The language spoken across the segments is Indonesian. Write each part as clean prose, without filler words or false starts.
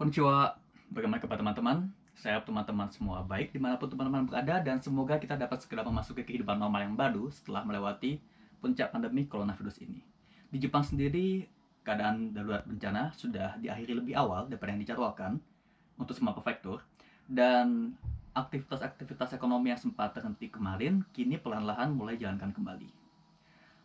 Konnichiwa, bagaimana kabar teman-teman? Saya teman-teman semua baik dimanapun teman-teman berada dan semoga kita dapat segera memasuki kehidupan normal yang baru setelah melewati puncak pandemi coronavirus ini. Di Jepang sendiri, keadaan darurat bencana sudah diakhiri lebih awal daripada yang dijadwalkan untuk semua prefektur dan aktivitas-aktivitas ekonomi yang sempat terhenti kemarin kini perlahan-lahan mulai jalankan kembali.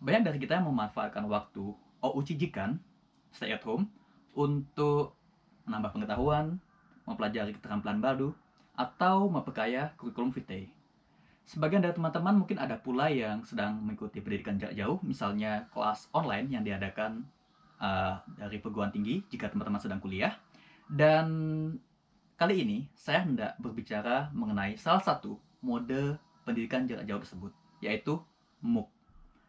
Banyak dari kita yang memanfaatkan waktu Ouchijikan, stay at home, untuk menambah pengetahuan, mempelajari keterampilan baru, atau memperkaya kurikulum vitae. Sebagian dari teman-teman mungkin ada pula yang sedang mengikuti pendidikan jarak jauh, misalnya kelas online yang diadakan dari perguruan tinggi jika teman-teman sedang kuliah. Dan kali ini saya hendak berbicara mengenai salah satu mode pendidikan jarak jauh tersebut, yaitu MOOC.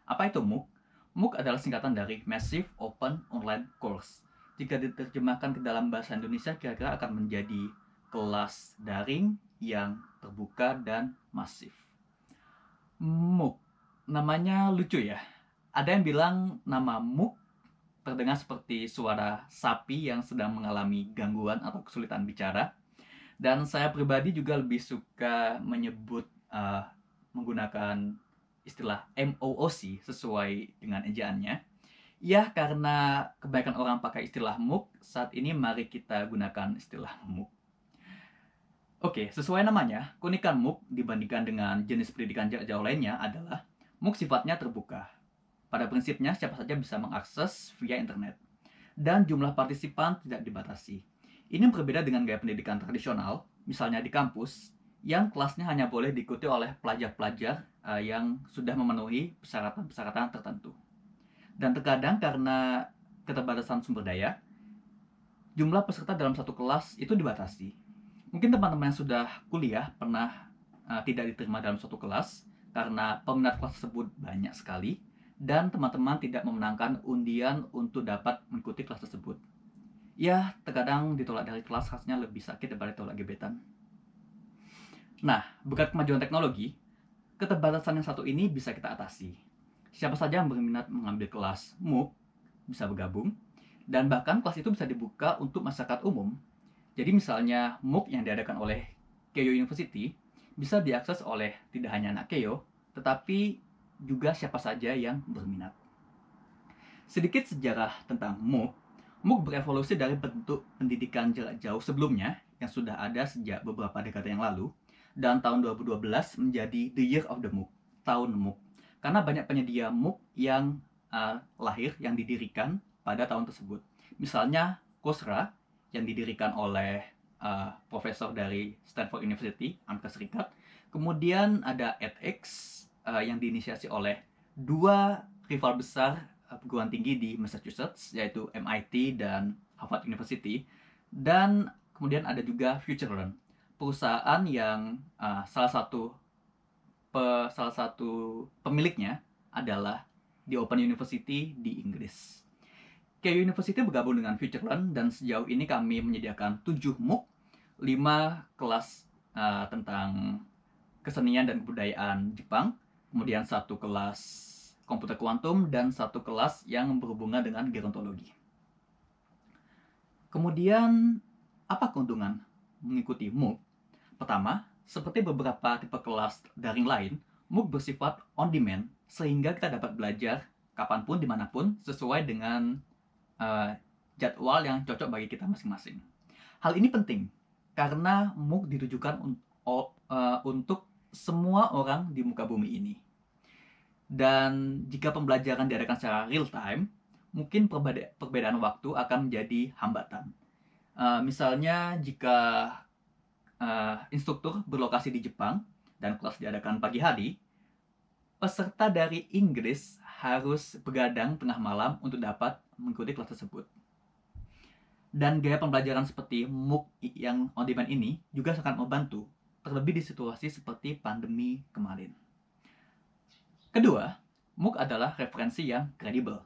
Apa itu MOOC? MOOC adalah singkatan dari Massive Open Online Course. Jika diterjemahkan ke dalam bahasa Indonesia, kira-kira akan menjadi kelas daring yang terbuka dan masif. MOOC, namanya lucu ya. Ada yang bilang nama MOOC terdengar seperti suara sapi yang sedang mengalami gangguan atau kesulitan bicara. Dan saya pribadi juga lebih suka menyebut menggunakan istilah MOOC sesuai dengan ejaannya. Ya, karena kebanyakan orang pakai istilah MOOC, saat ini mari kita gunakan istilah MOOC. Oke, sesuai namanya, keunikan MOOC dibandingkan dengan jenis pendidikan jarak jauh lainnya adalah MOOC sifatnya terbuka. Pada prinsipnya, siapa saja bisa mengakses via internet. Dan jumlah partisipan tidak dibatasi. Ini berbeda dengan gaya pendidikan tradisional, misalnya di kampus, yang kelasnya hanya boleh diikuti oleh pelajar-pelajar yang sudah memenuhi persyaratan-persyaratan tertentu. Dan terkadang karena keterbatasan sumber daya, jumlah peserta dalam satu kelas itu dibatasi. Mungkin teman-teman yang sudah kuliah pernah tidak diterima dalam suatu kelas karena peminat kelas tersebut banyak sekali dan teman-teman tidak memenangkan undian untuk dapat mengikuti kelas tersebut. Ya, terkadang ditolak dari kelas rasanya lebih sakit daripada ditolak gebetan. Nah, berkat kemajuan teknologi, keterbatasan yang satu ini bisa kita atasi. Siapa saja yang berminat mengambil kelas MOOC bisa bergabung, dan bahkan kelas itu bisa dibuka untuk masyarakat umum. Jadi misalnya MOOC yang diadakan oleh Keio University bisa diakses oleh tidak hanya anak Keio, tetapi juga siapa saja yang berminat. Sedikit sejarah tentang MOOC. MOOC berevolusi dari bentuk pendidikan jarak jauh sebelumnya yang sudah ada sejak beberapa dekade yang lalu, dan tahun 2012 menjadi The Year of the MOOC, tahun MOOC. Karena banyak penyedia MOOC yang lahir, yang didirikan pada tahun tersebut. Misalnya Coursera yang didirikan oleh profesor dari Stanford University, Amerika Serikat. Kemudian ada edX yang diinisiasi oleh dua rival besar perguruan tinggi di Massachusetts, yaitu MIT dan Harvard University. Dan kemudian ada juga FutureLearn, perusahaan yang salah satu pemiliknya adalah di Open University di Inggris. Keio University bergabung dengan FutureLearn dan sejauh ini kami menyediakan 7 MOOC, 5 kelas tentang kesenian dan kebudayaan Jepang, kemudian 1 kelas komputer kuantum, dan 1 kelas yang berhubungan dengan gerontologi. Kemudian, apa keuntungan mengikuti MOOC? Pertama, seperti beberapa tipe kelas daring lain, MOOC bersifat on demand, sehingga kita dapat belajar kapanpun, dimanapun, sesuai dengan jadwal yang cocok bagi kita masing-masing. Hal ini penting, karena MOOC ditujukan untuk semua orang di muka bumi ini. Dan jika pembelajaran diadakan secara real time, mungkin perbedaan waktu akan menjadi hambatan. Misalnya jika instruktur berlokasi di Jepang dan kelas diadakan pagi hari, peserta dari Inggris harus begadang tengah malam untuk dapat mengikuti kelas tersebut. Dan gaya pembelajaran seperti MOOC yang on demand ini juga sangat membantu, terlebih di situasi seperti pandemi kemarin. Kedua, MOOC adalah referensi yang kredibel.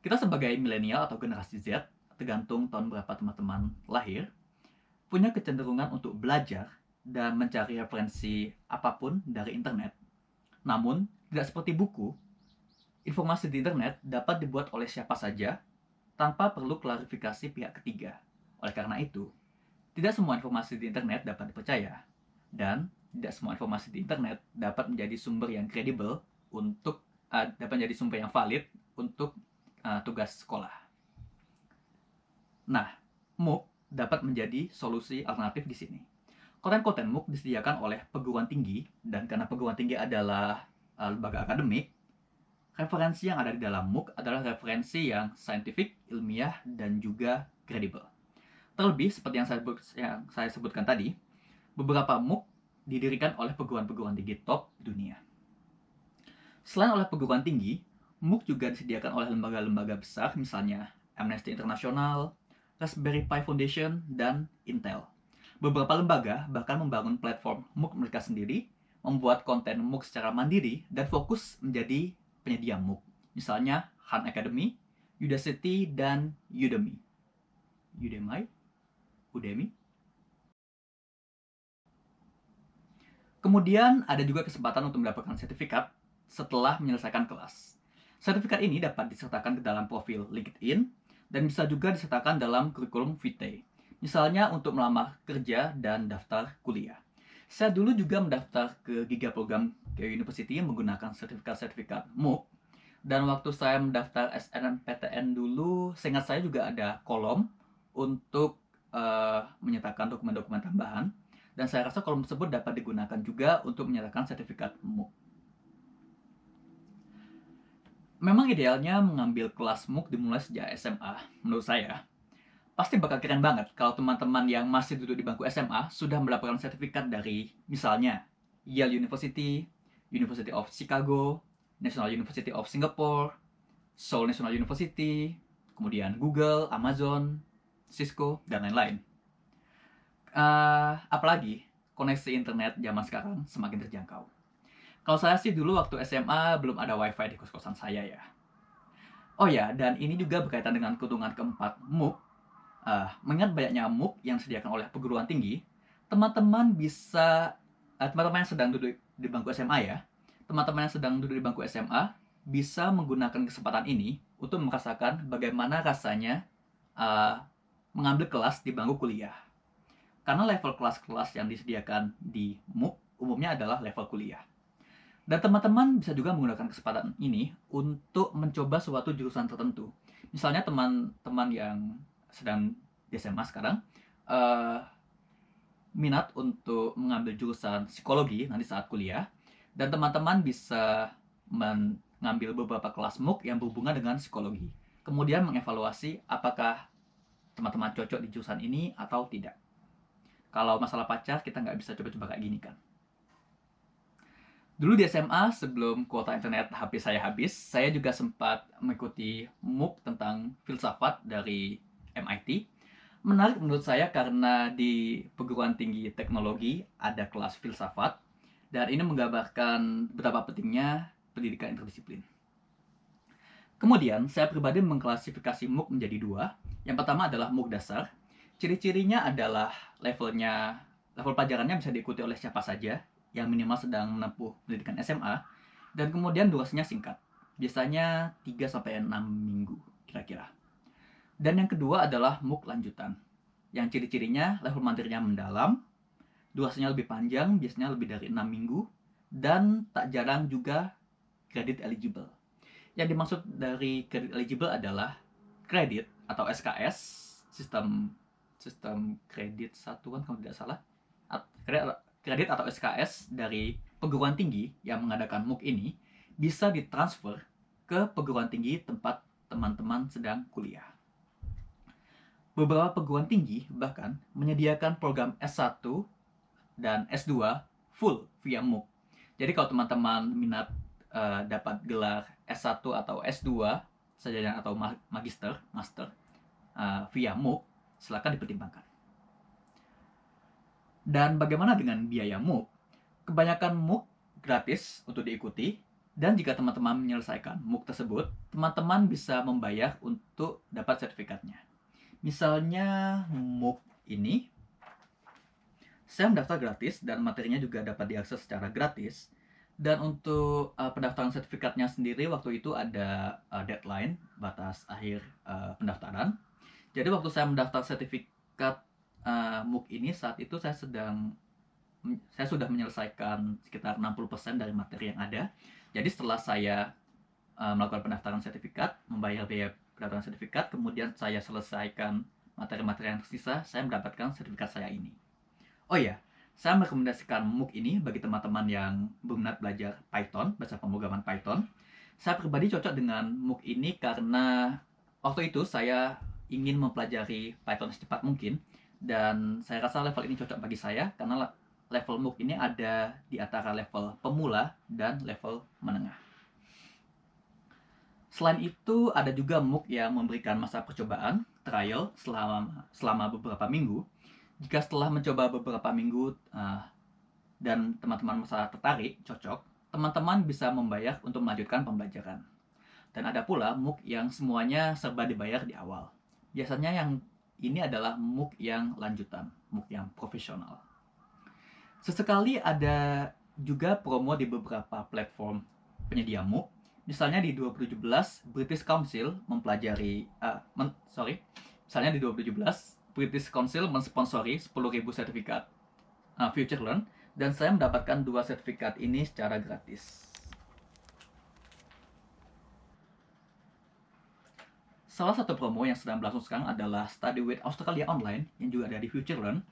Kita sebagai milenial atau generasi Z, tergantung tahun berapa teman-teman lahir, punya kecenderungan untuk belajar dan mencari referensi apapun dari internet. Namun, tidak seperti buku, informasi di internet dapat dibuat oleh siapa saja tanpa perlu klarifikasi pihak ketiga. Oleh karena itu, Tidak semua informasi di internet dapat dipercaya, dan tidak semua informasi di internet dapat menjadi sumber yang kredibel untuk dapat menjadi sumber yang valid untuk tugas sekolah. Nah, MOOC dapat menjadi solusi alternatif di sini. Konten-konten MOOC disediakan oleh perguruan tinggi, dan karena perguruan tinggi adalah lembaga akademik, referensi yang ada di dalam MOOC adalah referensi yang saintifik, ilmiah, dan juga kredibel. Terlebih, seperti yang saya sebutkan tadi, beberapa MOOC didirikan oleh perguruan-perguruan tinggi top dunia. Selain oleh perguruan tinggi, MOOC juga disediakan oleh lembaga-lembaga besar, misalnya Amnesty International, Raspberry Pi Foundation, dan Intel. Beberapa lembaga bahkan membangun platform MOOC mereka sendiri, membuat konten MOOC secara mandiri, dan fokus menjadi penyedia MOOC. Misalnya Khan Academy, Udacity, dan Udemy. Kemudian ada juga kesempatan untuk mendapatkan sertifikat setelah menyelesaikan kelas. Sertifikat ini dapat disertakan ke dalam profil LinkedIn dan bisa juga disertakan dalam kurikulum vitae. Misalnya untuk melamar kerja dan daftar kuliah. Saya dulu juga mendaftar ke Giga Program ke University menggunakan sertifikat-sertifikat MOOC. Dan waktu saya mendaftar SNMPTN dulu, seingat saya juga ada kolom untuk menyertakan dokumen-dokumen tambahan. Dan saya rasa kolom tersebut dapat digunakan juga untuk menyertakan sertifikat MOOC. Memang idealnya mengambil kelas MOOC dimulai sejak SMA, menurut saya. Pasti bakal keren banget kalau teman-teman yang masih duduk di bangku SMA sudah mendapatkan sertifikat dari misalnya Yale University, University of Chicago, National University of Singapore, Seoul National University, kemudian Google, Amazon, Cisco, dan lain-lain. Apalagi koneksi internet zaman sekarang semakin terjangkau. Kalau saya sih dulu waktu SMA belum ada wifi di kos-kosan saya ya. Oh ya, dan ini juga berkaitan dengan keuntungan keempat MOOC. Mengingat banyaknya MOOC yang disediakan oleh perguruan tinggi, teman-teman yang sedang duduk di bangku SMA ya, teman-teman yang sedang duduk di bangku SMA bisa menggunakan kesempatan ini untuk merasakan bagaimana rasanya mengambil kelas di bangku kuliah. Karena level kelas-kelas yang disediakan di MOOC umumnya adalah level kuliah. Dan teman-teman bisa juga menggunakan kesempatan ini untuk mencoba suatu jurusan tertentu. Misalnya teman-teman yang sedang di SMA sekarang minat untuk mengambil jurusan psikologi nanti saat kuliah, dan teman-teman bisa mengambil beberapa kelas MOOC yang berhubungan dengan psikologi. Kemudian mengevaluasi apakah teman-teman cocok di jurusan ini atau tidak. Kalau masalah pacar, kita nggak bisa coba-coba kayak gini kan. Dulu di SMA, sebelum kuota internet HP saya habis, saya juga sempat mengikuti MOOC tentang filsafat dari MIT. Menarik menurut saya karena di perguruan tinggi teknologi ada kelas filsafat, dan ini menggambarkan betapa pentingnya pendidikan interdisiplin. Kemudian, saya pribadi mengklasifikasi MOOC menjadi dua. Yang pertama adalah MOOC dasar. Ciri-cirinya adalah level pelajarannya bisa diikuti oleh siapa saja yang minimal sedang menempuh pendidikan SMA, dan kemudian durasinya singkat, biasanya 3-6 minggu kira-kira. Dan yang kedua adalah MOOC lanjutan, yang ciri-cirinya level materinya mendalam, durasinya lebih panjang, biasanya lebih dari 6 minggu, dan tak jarang juga kredit eligible. Yang dimaksud dari kredit eligible adalah kredit atau SKS, sistem kredit satuan kalau tidak salah, kredit atau SKS dari perguruan tinggi yang mengadakan MOOC ini bisa ditransfer ke perguruan tinggi tempat teman-teman sedang kuliah. Beberapa perguruan tinggi bahkan menyediakan program S1 dan S2 full via MOOC. Jadi kalau teman-teman minat dapat gelar S1 atau S2 sarjana atau master via MOOC, silakan dipertimbangkan. Dan bagaimana dengan biaya MOOC? Kebanyakan MOOC gratis untuk diikuti, dan jika teman-teman menyelesaikan MOOC tersebut, teman-teman bisa membayar untuk dapat sertifikatnya. Misalnya MOOC ini, saya mendaftar gratis dan materinya juga dapat diakses secara gratis. Dan untuk pendaftaran sertifikatnya sendiri, waktu itu ada deadline, batas akhir pendaftaran. Jadi waktu saya mendaftar sertifikat MOOC ini saat itu saya sudah menyelesaikan sekitar 60% dari materi yang ada. Jadi setelah saya melakukan pendaftaran sertifikat, membayar biaya pendaftaran sertifikat, kemudian saya selesaikan materi-materi yang tersisa, saya mendapatkan sertifikat saya ini. Oh iya, saya merekomendasikan MOOC ini bagi teman-teman yang berminat belajar Python, bahasa pemrograman Python. Saya pribadi cocok dengan MOOC ini karena waktu itu saya ingin mempelajari Python secepat mungkin, dan saya rasa level ini cocok bagi saya karena level MOOC ini ada di antara level pemula dan level menengah. Selain itu, ada juga MOOC yang memberikan masa percobaan, trial, selama beberapa minggu. Jika setelah mencoba beberapa minggu dan teman-teman merasa tertarik, cocok, teman-teman bisa membayar untuk melanjutkan pembelajaran. Dan ada pula MOOC yang semuanya serba dibayar di awal. Biasanya yang ini adalah MOOC yang lanjutan, MOOC yang profesional. Sesekali ada juga promo di beberapa platform penyedia MOOC. Misalnya di 2017 British Council British Council mensponsori 10.000 sertifikat FutureLearn, dan saya mendapatkan 2 sertifikat ini secara gratis. Salah satu promo yang sedang berlangsung sekarang adalah Study with Australia Online yang juga ada di FutureLearn.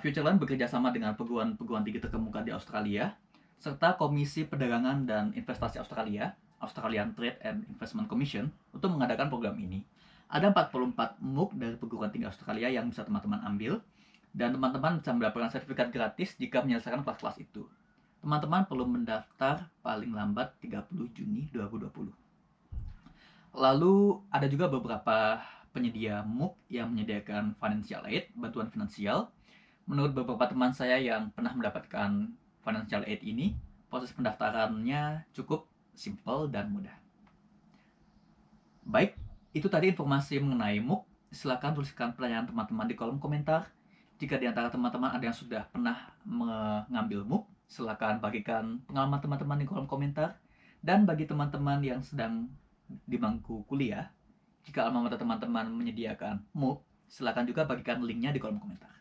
FutureLearn bekerja sama dengan perguruan tinggi terkemuka di Australia, serta Komisi Perdagangan dan Investasi Australia, Australian Trade and Investment Commission, untuk mengadakan program ini. Ada 44 MOOC dari perguruan tinggi Australia yang bisa teman-teman ambil, dan teman-teman bisa mendapatkan sertifikat gratis jika menyelesaikan kelas-kelas itu. Teman-teman perlu mendaftar paling lambat 30 Juni 2020. Lalu ada juga beberapa penyedia MOOC yang menyediakan financial aid, bantuan finansial. Menurut beberapa teman saya yang pernah mendapatkan financial aid ini, proses pendaftarannya cukup simpel dan mudah. Baik, itu tadi informasi mengenai MOOC. Silakan tuliskan pertanyaan teman-teman di kolom komentar. Jika di antara teman-teman ada yang sudah pernah mengambil MOOC, silakan bagikan pengalaman teman-teman di kolom komentar. Dan bagi teman-teman yang sedang di bangku kuliah, jika alma mater teman-teman menyediakan MOOC, silakan juga bagikan linknya di kolom komentar.